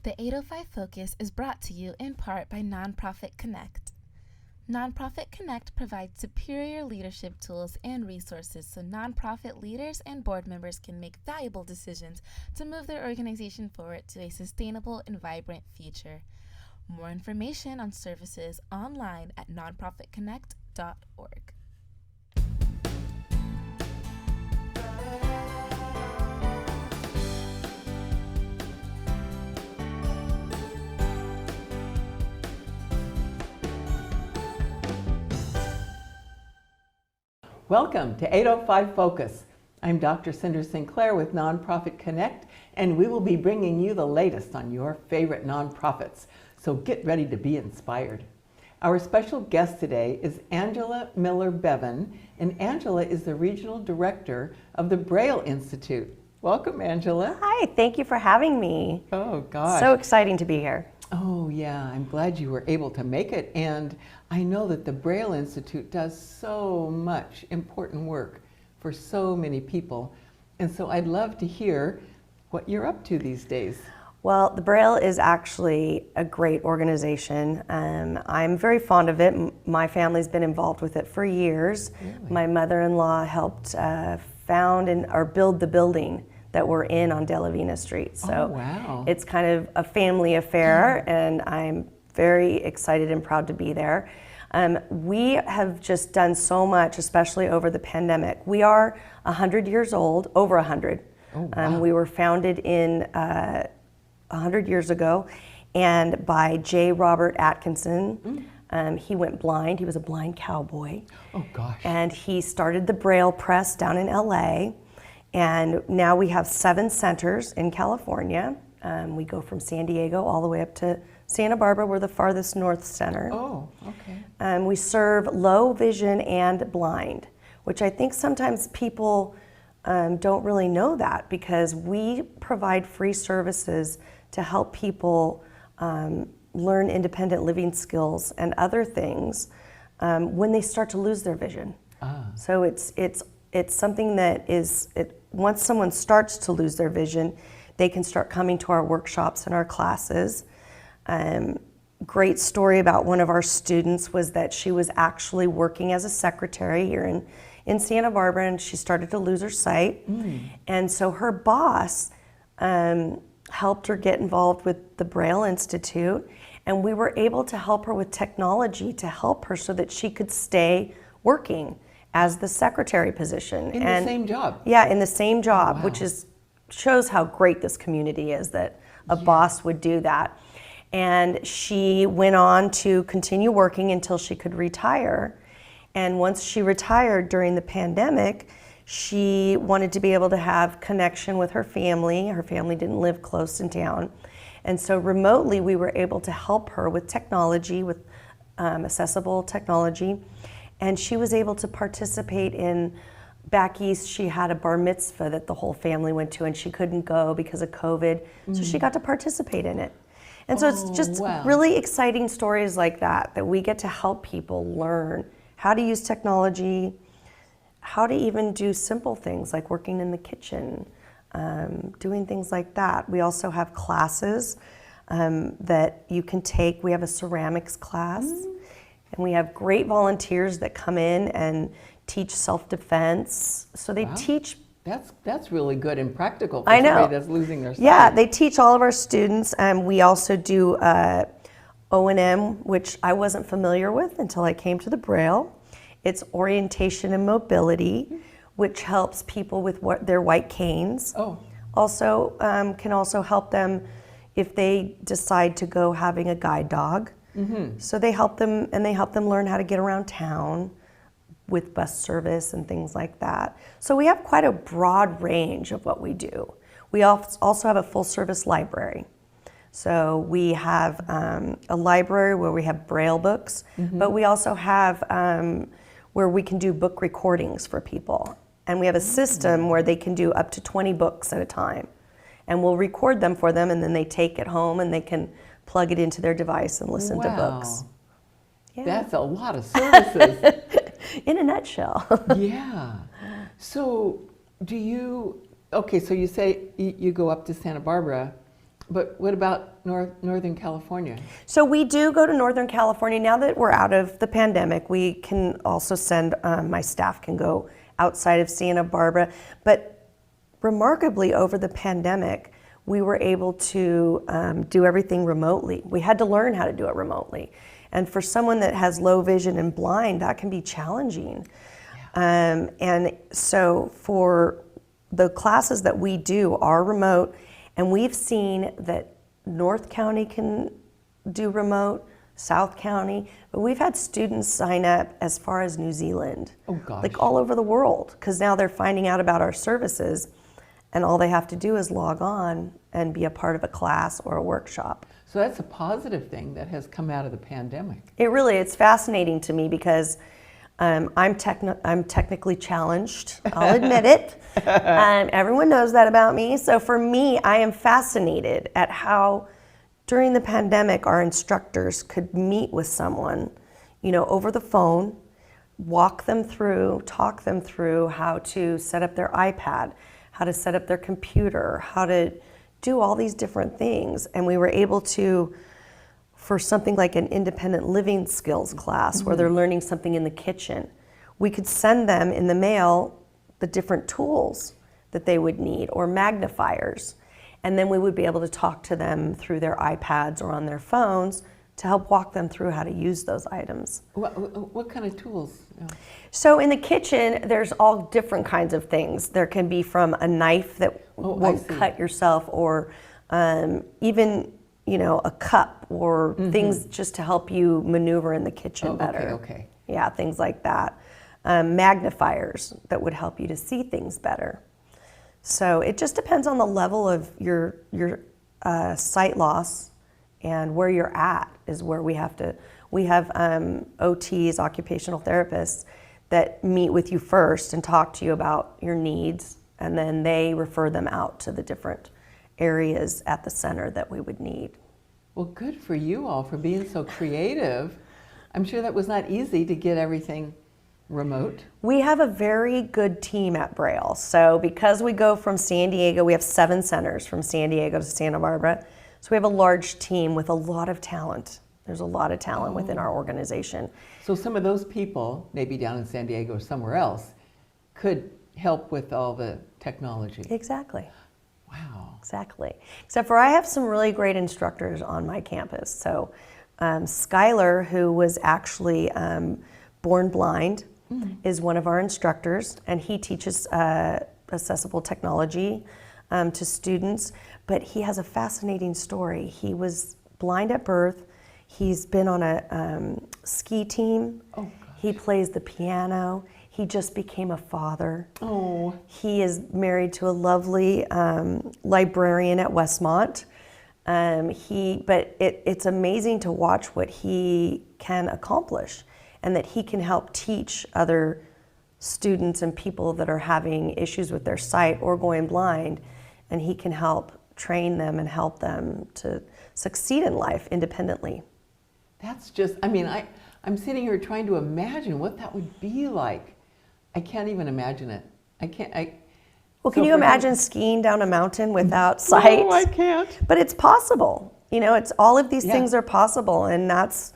The 805 Focus is brought to you in part by Nonprofit Connect. Nonprofit Connect provides superior leadership tools and resources so nonprofit leaders and board members can make valuable decisions to move their organization forward to a sustainable and vibrant future. More information on services online at nonprofitconnect.org. Welcome to 805 Focus. I'm Dr. Cinder Sinclair with Nonprofit Connect, and we will be bringing you the latest on your favorite nonprofits. So get ready to be inspired. Our special guest today is Angela Miller-Bevan, and Angela is the Regional Director of the Braille Institute. Welcome, Angela. Hi, thank you for having me. Oh, gosh. So exciting to be here. Oh, yeah, I'm glad you were able to make it. And I know that the Braille Institute does so much important work for so many people. And so I'd love to hear what you're up to these days. Well, the Braille is actually a great organization. I'm very fond of it. My family's been involved with it for years. Really? My mother-in-law helped found or build the building that we're in on De La Vina Street. So wow. It's kind of a family affair, and I'm very excited and proud to be there. We have just done so much, especially over the pandemic. We are 100 years old, over 100. Oh, wow. We were founded in 100 years ago, and by J. Robert Atkinson. He went blind. He was a blind cowboy. Oh, gosh. And he started the Braille Press down in LA. And now we have 7 centers in California. We go from San Diego all the way up to Santa Barbara. We're the farthest north center. Oh, okay. We serve low vision and blind, which I think sometimes people don't really know that, because we provide free services to help people learn independent living skills and other things when they start to lose their vision. So it's something that is, once someone starts to lose their vision, they can start coming to our workshops and our classes. Great story about one of our students was that she was actually working as a secretary here in Santa Barbara, and she started to lose her sight. And so her boss helped her get involved with the Braille Institute, and we were able to help her with technology to help her so that she could stay working as the secretary position. In the same job? Yeah, in the same job, wow. which shows how great this community is that a boss would do that. And she went on to continue working until she could retire. And once she retired during the pandemic, she wanted to be able to have connection with her family. Her family didn't live close in town. And so remotely, we were able to help her with technology, with accessible technology. And she was able to participate in, back east, she had a bar mitzvah that the whole family went to, and she couldn't go because of COVID. So she got to participate in it. And so it's just really exciting stories like that we get to help people learn how to use technology, how to even do simple things like working in the kitchen, doing things like that. We also have classes that you can take. We have a ceramics class. And we have great volunteers that come in and teach self-defense. So they teach. That's really good and practical for I know. somebody that's losing their sight. Yeah, they teach all of our students. We also do O&M, which I wasn't familiar with until I came to the Braille. It's orientation and mobility, which helps people with their white canes. Also can also help them if they decide to go having a guide dog. So they help them, and they help them learn how to get around town with bus service and things like that. So we have quite a broad range of what we do. We also have a full service library. So we have a library where we have Braille books, but we also have where we can do book recordings for people. And we have a system where they can do up to 20 books at a time. And we'll record them for them, and then they take it home and they can plug it into their device and listen to books. Yeah. That's a lot of services. In a nutshell. Yeah. So so you say you go up to Santa Barbara But what about Northern California? So we do go to Northern California. Now that we're out of the pandemic, we can also send, my staff can go outside of Santa Barbara. But remarkably, over the pandemic, we were able to do everything remotely. We had to learn how to do it remotely. And for someone that has low vision and blind, that can be challenging. Yeah. And so for the classes that we do are remote, and we've seen that North County can do remote, South County, but we've had students sign up as far as New Zealand. Oh gosh. Like all over the world, because now they're finding out about our services, and all they have to do is log on and be a part of a class or a workshop. So that's a positive thing that has come out of the pandemic. It's fascinating to me because I'm technically challenged. I'll admit it. Everyone knows that about me. So for me, I am fascinated at how during the pandemic our instructors could meet with someone, over the phone, walk them through, talk them through how to set up their iPad, how to set up their computer, how to do all these different things. And we were able to, for something like an independent living skills class where they're learning something in the kitchen, we could send them in the mail the different tools that they would need or magnifiers. And then we would be able to talk to them through their iPads or on their phones to help walk them through how to use those items. What kind of tools? So in the kitchen, there's all different kinds of things. There can be from a knife that won't cut yourself, or even a cup, or things just to help you maneuver in the kitchen better. Okay. Yeah, things like that. Magnifiers that would help you to see things better. So it just depends on the level of your sight loss and where you're at is where we have OTs, occupational therapists, that meet with you first and talk to you about your needs, and then they refer them out to the different areas at the center that we would need. Well, good for you all for being so creative. I'm sure that was not easy to get everything remote. We have a very good team at Braille. So because we go from San Diego, we have 7 centers from San Diego to Santa Barbara. So we have a large team with a lot of talent. There's a lot of talent within our organization. So some of those people, maybe down in San Diego or somewhere else, could help with all the technology. Exactly. Wow. Exactly. Except for I have some really great instructors on my campus. So Skylar, who was actually born blind, is one of our instructors, and he teaches accessible technology to students. But he has a fascinating story. He was blind at birth. He's been on a ski team. Oh, gosh. He plays the piano. He just became a father. Oh. He is married to a lovely librarian at Westmont. But it's amazing to watch what he can accomplish, and that he can help teach other students and people that are having issues with their sight or going blind, and he can help train them and help them to succeed in life independently. That's just, I'm sitting here trying to imagine what that would be like. I can't even imagine it. Well, can you imagine skiing down a mountain without sight? No, I can't. But it's possible. It's all of these things are possible, and that's,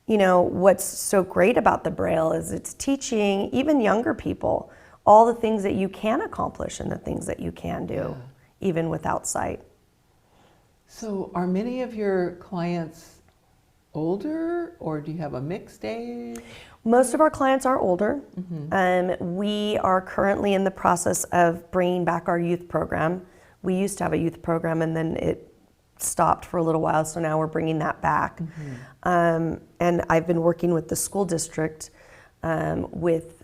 what's so great about the Braille is it's teaching even younger people all the things that you can accomplish and the things that you can do, even without sight. So are many of your clients older, or do you have a mixed age? Most of our clients are older. We are currently in the process of bringing back our youth program. We used to have a youth program, and then it stopped for a little while, so now we're bringing that back. And I've been working with the school district with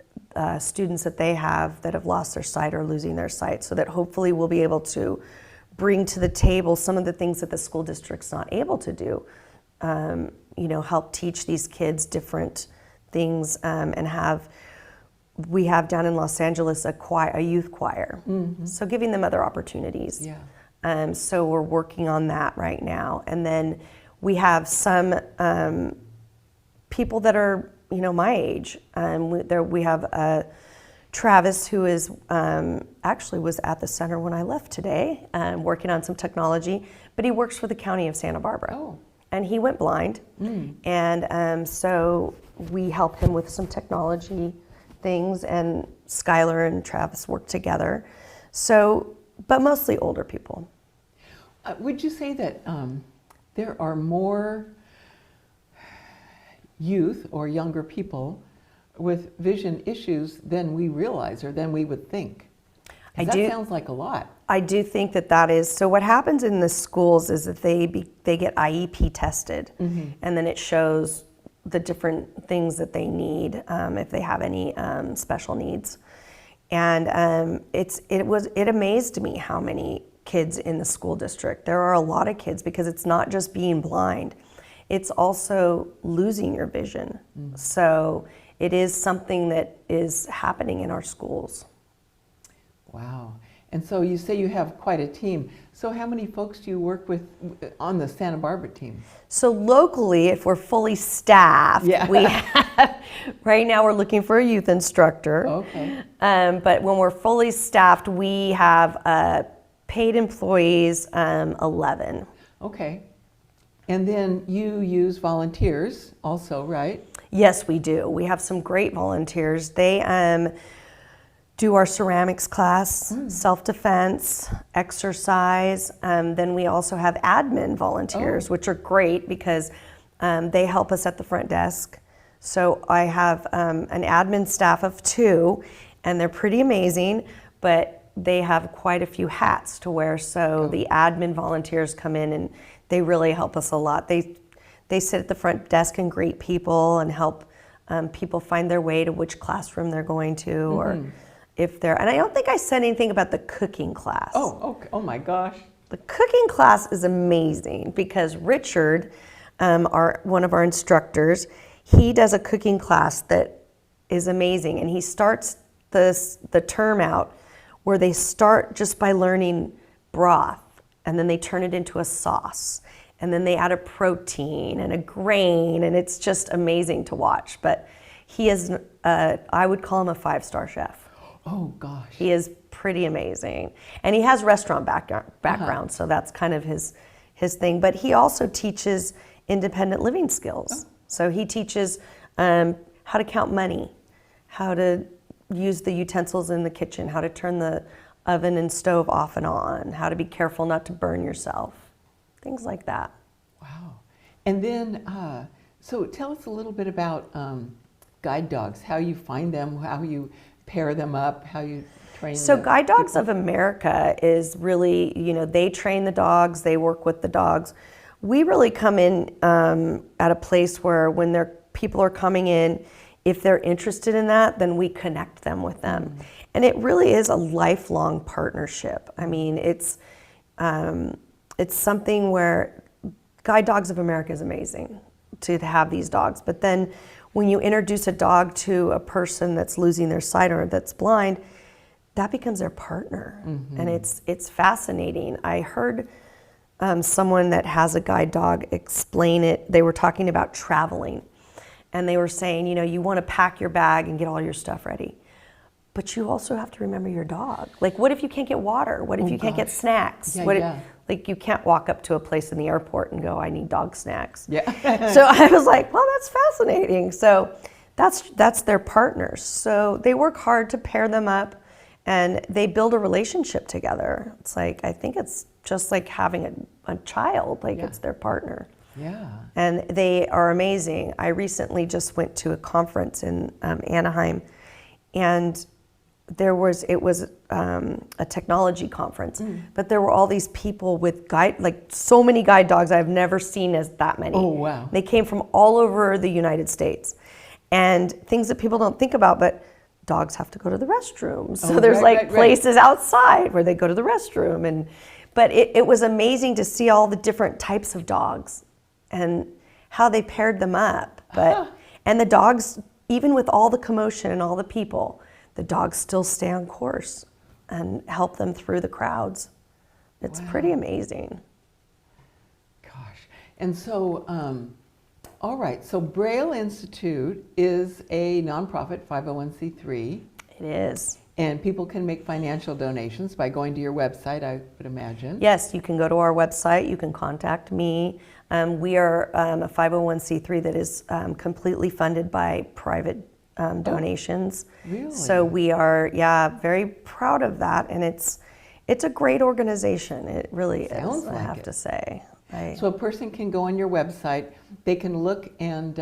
students that they have that have lost their sight or losing their sight, so that hopefully we'll be able to bring to the table some of the things that the school district's not able to do. Help teach these kids different things, and we have down in Los Angeles a youth choir. So giving them other opportunities. So we're working on that right now. And then we have some people that are, my age. We have Travis, who is actually was at the center when I left today, working on some technology. but he works for the county of Santa Barbara. Oh. And he went blind, and so we help him with some technology things, and Skylar and Travis work together. So, but mostly older people. Would you say that there are more youth or younger people with vision issues than we realize or than we would think? That sounds like a lot. I do think that is. So what happens in the schools is that they get IEP tested, and then it shows the different things that they need if they have any special needs. And it amazed me how many kids in the school district. There are a lot of kids, because it's not just being blind, it's also losing your vision. So it is something that is happening in our schools. Wow. And so you say you have quite a team. So how many folks do you work with on the Santa Barbara team? So locally, if we're fully staffed, we have, right now we're looking for a youth instructor. Okay. But when we're fully staffed, we have paid employees, 11. Okay. And then you use volunteers also, right? Yes, we do. We have some great volunteers. They do our ceramics class, self-defense, exercise. Then we also have admin volunteers, which are great because they help us at the front desk. So I have an admin staff of 2, and they're pretty amazing, but they have quite a few hats to wear. So the admin volunteers come in and they really help us a lot. They sit at the front desk and greet people and help people find their way to which classroom they're going to, or if they're, and I don't think I said anything about the cooking class. Oh, okay. Oh my gosh. The cooking class is amazing because Richard, one of our instructors, he does a cooking class that is amazing, and he starts the term out where they start just by learning broth, and then they turn it into a sauce, and then they add a protein and a grain, and it's just amazing to watch. But he is, I would call him a 5-star chef. Oh gosh. He is pretty amazing. And he has restaurant background, so that's kind of his thing. But he also teaches independent living skills. So he teaches how to count money, how to use the utensils in the kitchen, how to turn the oven and stove off and on, how to be careful not to burn yourself, things like that. Wow. And then, so tell us a little bit about guide dogs, how you find them, how you pair them up, how you train So the Guide Dogs people. of America is really, they train the dogs, they work with the dogs. We really come in at a place where when people are coming in, if they're interested in that, then we connect them with them. And it really is a lifelong partnership. I mean, it's something where Guide Dogs of America is amazing to have these dogs. But then when you introduce a dog to a person that's losing their sight or that's blind, that becomes their partner. And it's fascinating. I heard someone that has a guide dog explain it. They were talking about traveling. And they were saying, you want to pack your bag and get all your stuff ready. But you also have to remember your dog. Like, what if you can't get water? What if you can't get snacks? Like, you can't walk up to a place in the airport and go, I need dog snacks. So I was like, well, that's fascinating. So that's their partners. So they work hard to pair them up, and they build a relationship together. It's like, I think it's just like having a child, like it's their partner. Yeah. And they are amazing. I recently just went to a conference in Anaheim, and it was a technology conference, but there were all these people with so many guide dogs I've never seen as that many. Oh, wow. They came from all over the United States, and things that people don't think about, but dogs have to go to the restroom. So there's places outside where they go to the restroom. But it was amazing to see all the different types of dogs and how they paired them up. And the dogs, even with all the commotion and all the people, the dogs still stay on course and help them through the crowds. It's pretty amazing. Gosh. And so, all right, so Braille Institute is a nonprofit 501c3. It is. And people can make financial donations by going to your website, I would imagine. Yes, you can go to our website. You can contact me. We are a 501c3 that is completely funded by private donations. Really? So we are, very proud of that, and it's a great organization. It really Sounds is. I like have it. to say. So a person can go on your website, they can look and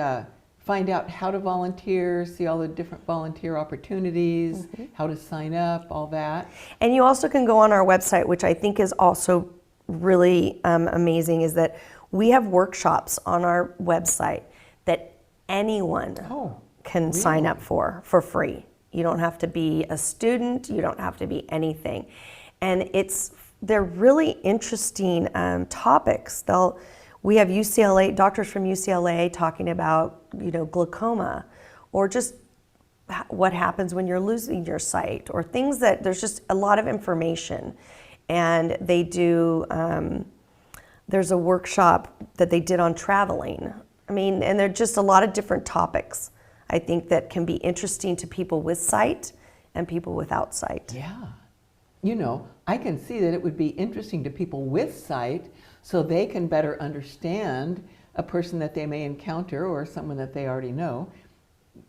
find out how to volunteer, see all the different volunteer opportunities, how to sign up, all that. And you also can go on our website, which I think is also really amazing, is that we have workshops on our website that anyone can sign up for free. You don't have to be a student, you don't have to be anything. And they're really interesting topics. We have doctors from UCLA talking about, glaucoma, or just what happens when you're losing your sight, or things that there's just a lot of information. And they do, there's a workshop that they did on traveling. And there are just a lot of different topics, I think, that can be interesting to people with sight and people without sight. Yeah. I can see that it would be interesting to people with sight so they can better understand a person that they may encounter or someone that they already know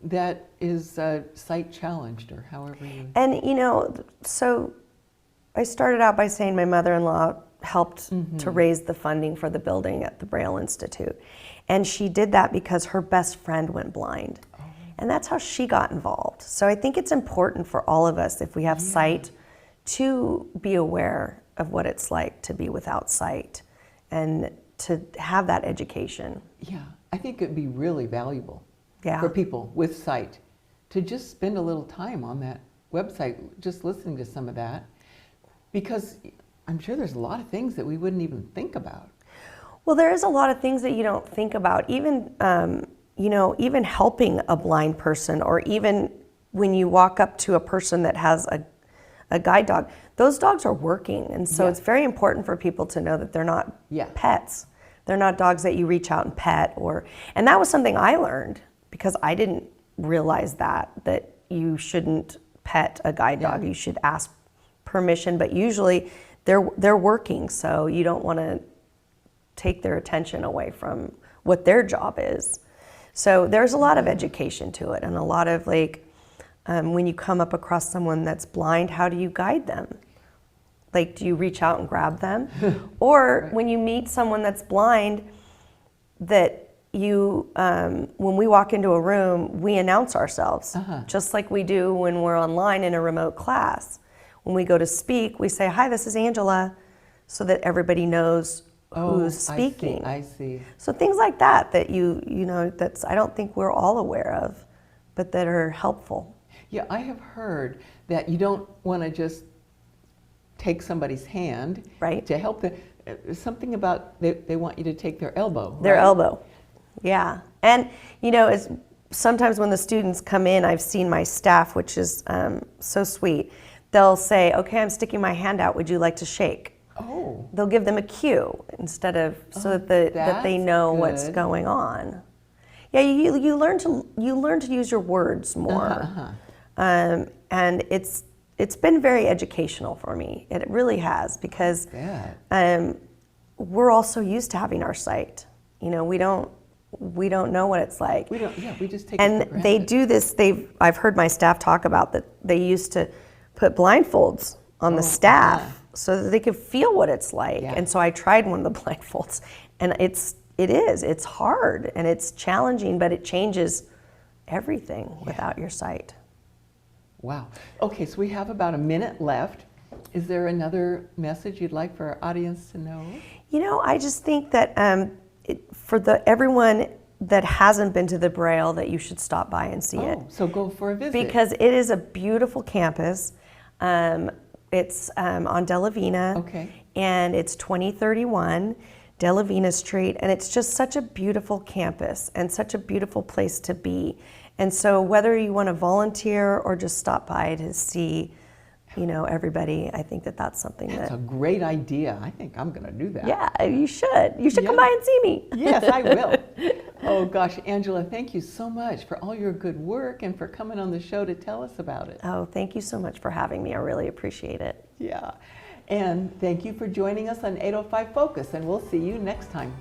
that is sight challenged, or however you... And, so I started out by saying my mother-in-law helped to raise the funding for the building at the Braille Institute. And she did that because her best friend went blind. And that's how she got involved. So I think it's important for all of us, if we have sight, to be aware of what it's like to be without sight and to have that education. Yeah, I think it'd be really valuable Yeah. for people with sight to just spend a little time on that website, just listening to some of that, because I'm sure there's a lot of things that we wouldn't even think about. Well, there is a lot of things that you don't think about, even even helping a blind person, or even when you walk up to a person that has a guide dog. Those dogs are working, and so it's very important for people to know that they're not pets. They're not dogs that you reach out and pet, and that was something I learned, because I didn't realize that you shouldn't pet a guide dog. You should ask permission, but usually they're working, so you don't want to take their attention away from what their job is. So there's a lot of education to it, and a lot of when you come up across someone that's blind, how do you guide them? Do you reach out and grab them? Or when you meet someone that's blind, that when we walk into a room, we announce ourselves, just like we do when we're online in a remote class. When we go to speak, we say, "Hi, this is Angela," so that everybody knows who's speaking. I see. So things like that that's I don't think we're all aware of, but that are helpful. Yeah, I have heard that you don't want to just take somebody's hand to help them. Something about they want you to take their elbow. Their elbow, yeah. And sometimes when the students come in, I've seen my staff, which is so sweet. They'll say, "Okay, I'm sticking my hand out. Would you like to shake?" Oh. They'll give them a cue instead of so that they know what's going on. Yeah, you learn to use your words more, and it's been very educational for me. It really has, because we're all so used to having our sight. We don't know what it's like. We don't. Yeah, we just take and it for granted. They do this. I've heard my staff talk about that. They used to put blindfolds on the staff so that they could feel what it's like. And so I tried one of the blindfolds, and it's hard and it's challenging, but it changes everything without your sight. Wow. Okay, so we have about a minute left. Is there another message you'd like for our audience to know? I just think that for everyone that hasn't been to the Braille, that you should stop by and see it. So go for a visit. Because it is a beautiful campus. It's on De La Vina, and it's 2031 De La Vina Street, and it's just such a beautiful campus and such a beautiful place to be. And so whether you want to volunteer or just stop by to see everybody. I think that that's something That's that. a great idea. I think I'm going to do that. Yeah, you should. You should come Yeah. by and see me. Yes, I will. Oh gosh, Angela, thank you so much for all your good work and for coming on the show to tell us about it. Oh, thank you so much for having me. I really appreciate it. Yeah. And thank you for joining us on 805 Focus, and we'll see you next time.